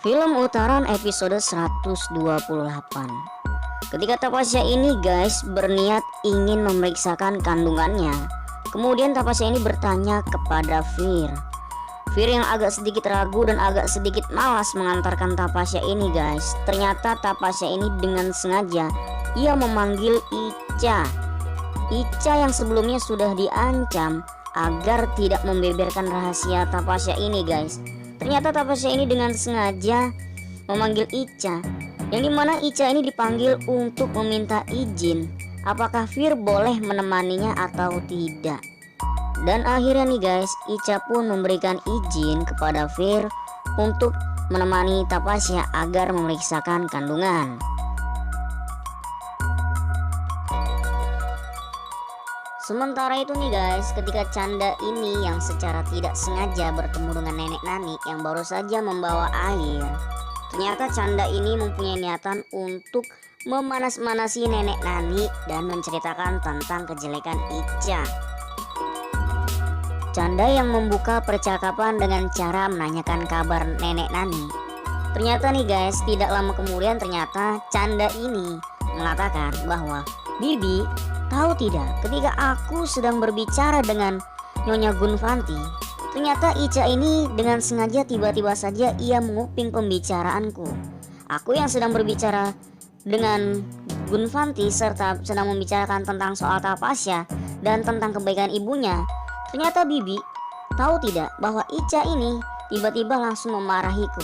Film Utaran episode 128. Ketika Tapasya ini guys berniat ingin memeriksakan kandungannya, kemudian Tapasya ini bertanya kepada Fir yang agak sedikit ragu dan agak sedikit malas mengantarkan Tapasya ini guys. Ternyata Tapasya ini dengan sengaja ia memanggil Ica yang sebelumnya sudah diancam agar tidak membeberkan rahasia Tapasya ini guys. Ternyata Tapasya ini dengan sengaja memanggil Ica, yang dimana Ica ini dipanggil untuk meminta izin apakah Fir boleh menemaninya atau tidak. Dan akhirnya nih guys, Ica pun memberikan izin kepada Fir untuk menemani Tapasya agar memeriksakan kandungan. Sementara itu nih guys, ketika Canda ini yang secara tidak sengaja bertemu dengan nenek Nani yang baru saja membawa air, ternyata Canda ini mempunyai niatan untuk memanas-manasi nenek Nani dan menceritakan tentang kejelekan Ica. Canda yang membuka percakapan dengan cara menanyakan kabar nenek Nani. Ternyata nih guys, tidak lama kemudian ternyata Canda ini mengatakan bahwa Bibi, tahu tidak, ketika aku sedang berbicara dengan Nyonya Gunvanti, ternyata Ica ini dengan sengaja tiba-tiba saja ia menguping pembicaraanku. Aku yang sedang berbicara dengan Gunvanti serta sedang membicarakan tentang soal Tapasya dan tentang kebaikan ibunya. Ternyata Bibi, tahu tidak bahwa Ica ini tiba-tiba langsung memarahiku.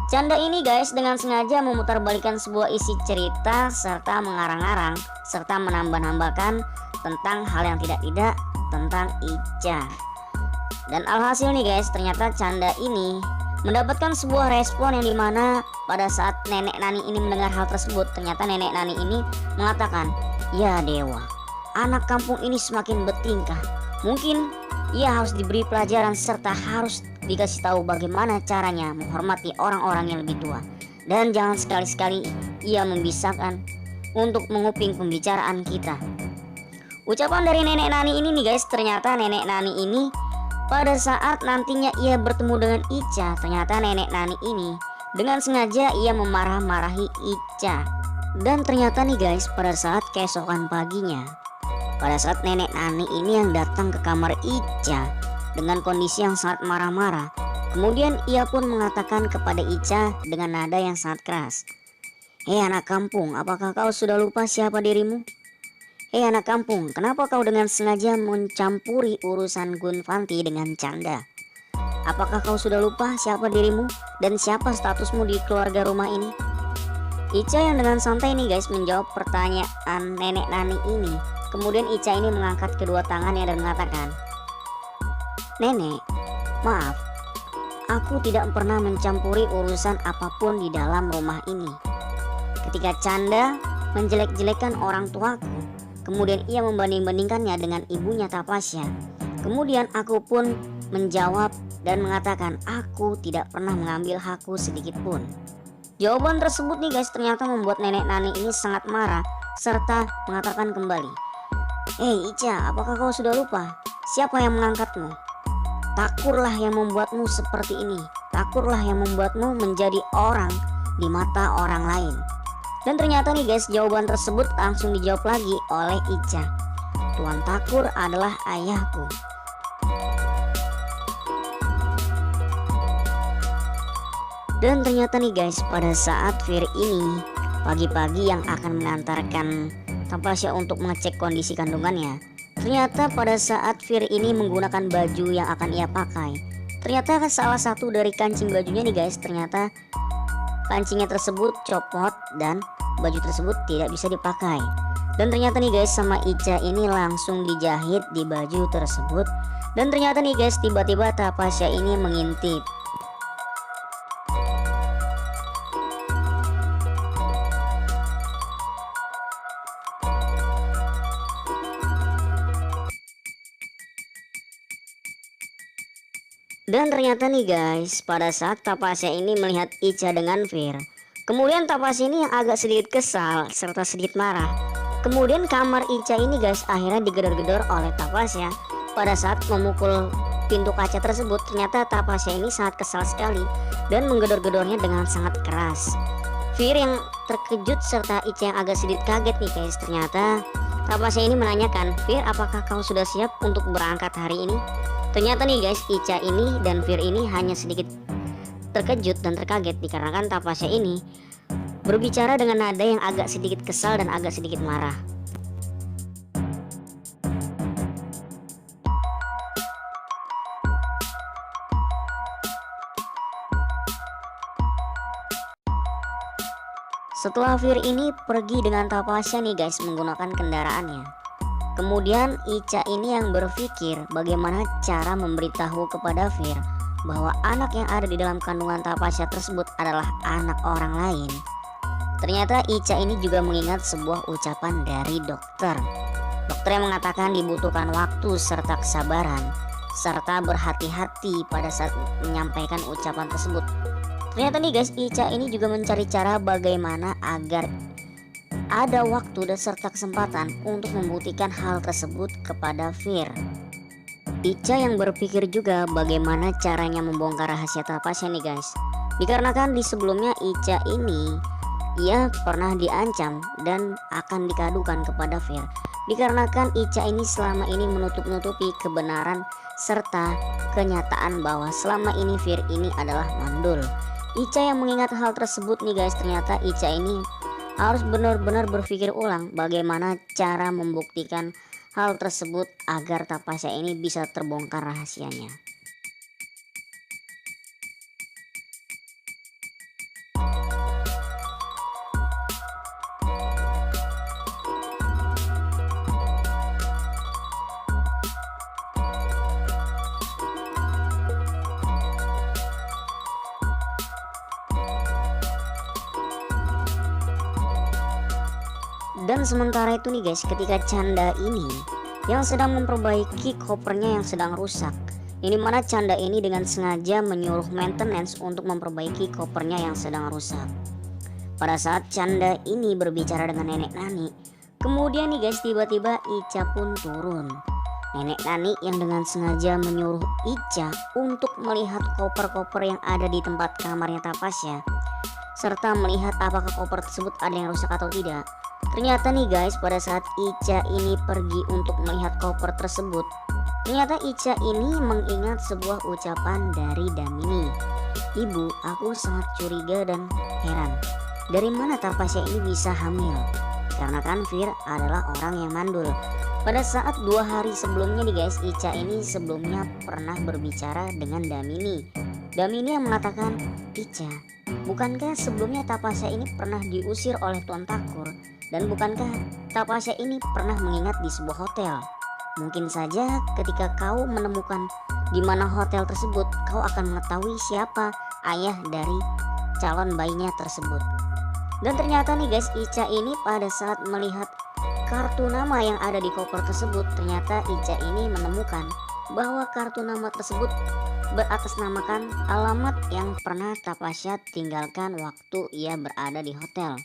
Canda ini guys dengan sengaja memutarbalikkan sebuah isi cerita serta mengarang-arang serta menambah-nambahkan tentang hal yang tidak-tidak tentang Ica. Dan alhasil nih guys, ternyata Canda ini mendapatkan sebuah respon yang dimana pada saat nenek Nani ini mendengar hal tersebut, ternyata nenek Nani ini mengatakan, "Ya Dewa, anak kampung ini semakin bertingkah. Mungkin ia harus diberi pelajaran serta harus dikasih tahu bagaimana caranya menghormati orang-orang yang lebih tua. Dan jangan sekali-sekali ia membisarkan untuk menguping pembicaraan kita." Ucapan dari nenek Nani ini nih guys, ternyata nenek Nani ini pada saat nantinya ia bertemu dengan Ica, ternyata nenek Nani ini dengan sengaja ia memarah-marahi Ica. Dan ternyata nih guys, pada saat keesokan paginya, pada saat nenek Nani ini yang datang ke kamar Ica dengan kondisi yang sangat marah-marah, kemudian ia pun mengatakan kepada Ica dengan nada yang sangat keras, "Hei anak kampung, apakah kau sudah lupa siapa dirimu? Hei anak kampung, kenapa kau dengan sengaja mencampuri urusan Gunvanti dengan Canda? Apakah kau sudah lupa siapa dirimu dan siapa statusmu di keluarga rumah ini?" Ica yang dengan santai nih guys menjawab pertanyaan nenek Nani ini. Kemudian Ica ini mengangkat kedua tangannya dan mengatakan, "Nenek, maaf, aku tidak pernah mencampuri urusan apapun di dalam rumah ini. Ketika Canda menjelek-jelekan orang tuaku, kemudian ia membanding-bandingkannya dengan ibunya Tapasya, kemudian aku pun menjawab dan mengatakan aku tidak pernah mengambil hakku sedikit pun." Jawaban tersebut nih guys ternyata membuat nenek Nani ini sangat marah serta mengatakan kembali, "Hei Ica, apakah kau sudah lupa siapa yang mengangkatmu? Takurlah yang membuatmu seperti ini. Takurlah yang membuatmu menjadi orang di mata orang lain." Dan ternyata nih guys, jawaban tersebut langsung dijawab lagi oleh Ica, "Tuan Takur adalah ayahku." Dan ternyata nih guys, pada saat Fir ini pagi-pagi yang akan mengantarkan Tapasya untuk mengecek kondisi kandungannya, ternyata pada saat Fir ini menggunakan baju yang akan ia pakai, ternyata salah satu dari kancing bajunya nih guys, ternyata kancingnya tersebut copot dan baju tersebut tidak bisa dipakai. Dan ternyata nih guys, sama Ica ini langsung dijahit di baju tersebut. Dan ternyata nih guys, tiba-tiba Tapasya ini mengintip. Dan ternyata nih guys, pada saat Tapasya ini melihat Ica dengan Fir, kemudian Tapasya ini yang agak sedikit kesal serta sedikit marah. Kemudian kamar Ica ini guys akhirnya digedor-gedor oleh Tapasya pada saat memukul pintu kaca tersebut, ternyata Tapasya ini sangat kesal sekali dan menggedor-gedornya dengan sangat keras. Fir yang terkejut serta Ica yang agak sedikit kaget nih guys. Ternyata Tapasya ini menanyakan, "Fir, apakah kau sudah siap untuk berangkat hari ini?" Ternyata nih guys, Ica ini dan Fir ini hanya sedikit terkejut dan terkaget dikarenakan Tapasya ini berbicara dengan nada yang agak sedikit kesal dan agak sedikit marah. Setelah Fir ini pergi dengan Tapasya nih guys menggunakan kendaraannya. Kemudian Ica ini yang berpikir bagaimana cara memberitahu kepada Fir bahwa anak yang ada di dalam kandungan Tapasya tersebut adalah anak orang lain. Ternyata Ica ini juga mengingat sebuah ucapan dari dokter. Dokter yang mengatakan dibutuhkan waktu serta kesabaran serta berhati-hati pada saat menyampaikan ucapan tersebut. Ternyata nih guys, Ica ini juga mencari cara bagaimana agar ada waktu dan serta kesempatan untuk membuktikan hal tersebut kepada Fir. Ica yang berpikir juga bagaimana caranya membongkar rahasia Tapasya nih guys. Dikarenakan di sebelumnya Ica ini ia pernah diancam dan akan dikadukan kepada Fir. Dikarenakan Ica ini selama ini menutup-nutupi kebenaran serta kenyataan bahwa selama ini Fir ini adalah mandul. Ica yang mengingat hal tersebut nih guys, ternyata Ica ini harus benar-benar berpikir ulang bagaimana cara membuktikan hal tersebut agar Tapasya ini bisa terbongkar rahasianya. Dan sementara itu nih guys, ketika Canda ini yang sedang memperbaiki kopernya yang sedang rusak, ini mana Canda ini dengan sengaja menyuruh maintenance untuk memperbaiki kopernya yang sedang rusak. Pada saat Canda ini berbicara dengan Nenek Nani, kemudian nih guys tiba-tiba Ica pun turun. Nenek Nani yang dengan sengaja menyuruh Ica untuk melihat koper-koper yang ada di tempat kamarnya Tapasya serta melihat apakah koper tersebut ada yang rusak atau tidak. Ternyata nih guys, pada saat Ica ini pergi untuk melihat koper tersebut, ternyata Ica ini mengingat sebuah ucapan dari Damini. "Ibu, aku sangat curiga dan heran. Dari mana Tapasya ini bisa hamil? Karena kan Fir adalah orang yang mandul." Pada saat 2 hari sebelumnya nih guys, Ica ini sebelumnya pernah berbicara dengan Damini. Damini yang mengatakan, "Ica, bukankah sebelumnya Tapasya ini pernah diusir oleh Tuan Takur? Dan bukankah Tapasya ini pernah mengingat di sebuah hotel? Mungkin saja ketika kau menemukan di mana hotel tersebut, kau akan mengetahui siapa ayah dari calon bayinya tersebut." Dan ternyata nih guys, Ica ini pada saat melihat kartu nama yang ada di koper tersebut, ternyata Ica ini menemukan bahwa kartu nama tersebut beratasnamakan alamat yang pernah Tapasya tinggalkan waktu ia berada di hotel.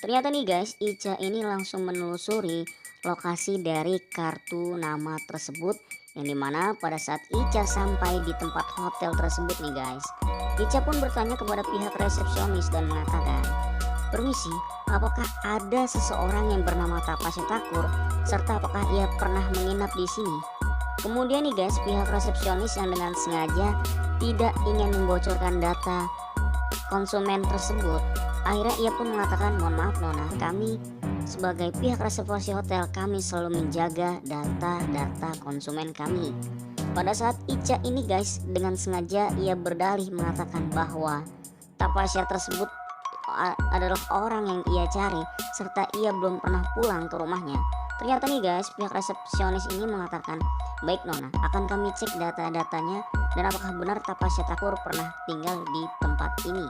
Ternyata nih guys, Ica ini langsung menelusuri lokasi dari kartu nama tersebut, yang dimana pada saat Ica sampai di tempat hotel tersebut nih guys, Ica pun bertanya kepada pihak resepsionis dan mengatakan, "Permisi, apakah ada seseorang yang bernama Tapasya Takur serta apakah ia pernah menginap di sini?" Kemudian nih guys, pihak resepsionis yang dengan sengaja tidak ingin membocorkan data konsumen tersebut, akhirnya ia pun mengatakan, "Mohon maaf Nona, kami sebagai pihak reservasi hotel kami selalu menjaga data-data konsumen kami." Pada saat Ica ini guys dengan sengaja ia berdalih mengatakan bahwa Tapasya tersebut adalah orang yang ia cari serta ia belum pernah pulang ke rumahnya. Ternyata nih guys, pihak resepsionis ini mengatakan, "Baik Nona, akan kami cek data-datanya dan apakah benar Tapasya Takur pernah tinggal di tempat ini."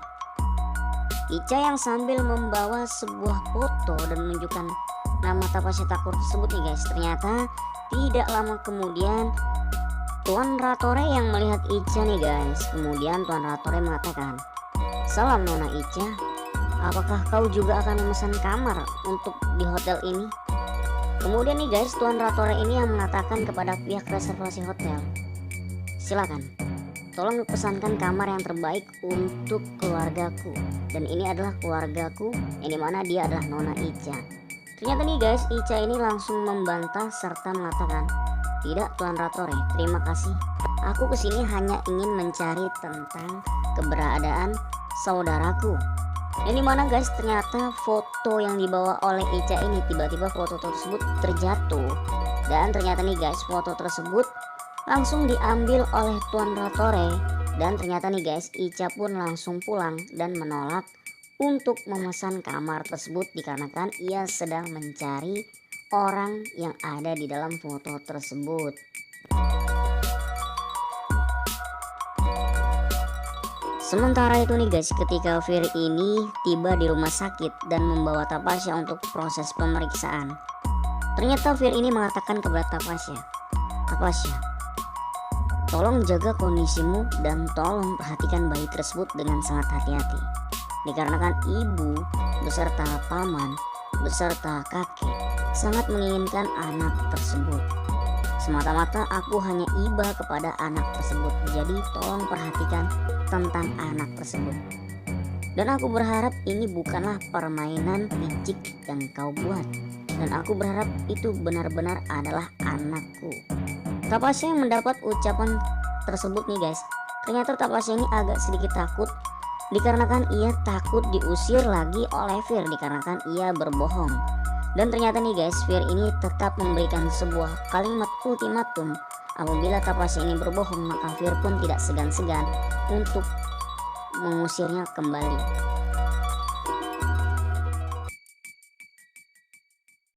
Ica yang sambil membawa sebuah foto dan menunjukkan nama Tapasya Takur tersebut nih guys, ternyata tidak lama kemudian Tuan Ratore yang melihat Ica nih guys. Kemudian Tuan Ratore mengatakan, "Salam Nona Ica, apakah kau juga akan memesan kamar untuk di hotel ini?" Kemudian nih guys, Tuan Ratore ini yang mengatakan kepada pihak reservasi hotel, silakan. Tolong pesankan kamar yang terbaik untuk keluargaku. Dan ini adalah keluargaku, yang dimana dia adalah Nona Ica. Ternyata nih guys, Ica ini langsung membantah serta mengatakan, tidak Tuan Ratore, terima kasih. Aku kesini hanya ingin mencari tentang keberadaan saudaraku. Yang dimana guys, ternyata foto yang dibawa oleh Ica ini, tiba-tiba foto tersebut terjatuh. Dan ternyata nih guys, foto tersebut langsung diambil oleh Tuan Ratore. Dan ternyata nih guys, Ica pun langsung pulang dan menolak untuk memesan kamar tersebut, dikarenakan ia sedang mencari orang yang ada di dalam foto tersebut. Sementara itu nih guys, ketika Fir ini tiba di rumah sakit dan membawa Tapasya untuk proses pemeriksaan, ternyata Fir ini mengatakan kepada Tapasya, Tapasya, tolong jaga kondisimu dan tolong perhatikan bayi tersebut dengan sangat hati-hati. Dikarenakan ibu beserta paman beserta kakek sangat menginginkan anak tersebut. Semata-mata aku hanya iba kepada anak tersebut, jadi tolong perhatikan tentang anak tersebut. Dan aku berharap ini bukanlah permainan licik yang kau buat, dan aku berharap itu benar-benar adalah anakku. Tapasya yang mendapat ucapan tersebut nih guys, ternyata Tapasya ini agak sedikit takut, dikarenakan ia takut diusir lagi oleh Fir, dikarenakan ia berbohong. Dan ternyata nih guys, Fir ini tetap memberikan sebuah kalimat ultimatum. Apabila Tapasya ini berbohong, maka Fir pun tidak segan-segan untuk mengusirnya kembali.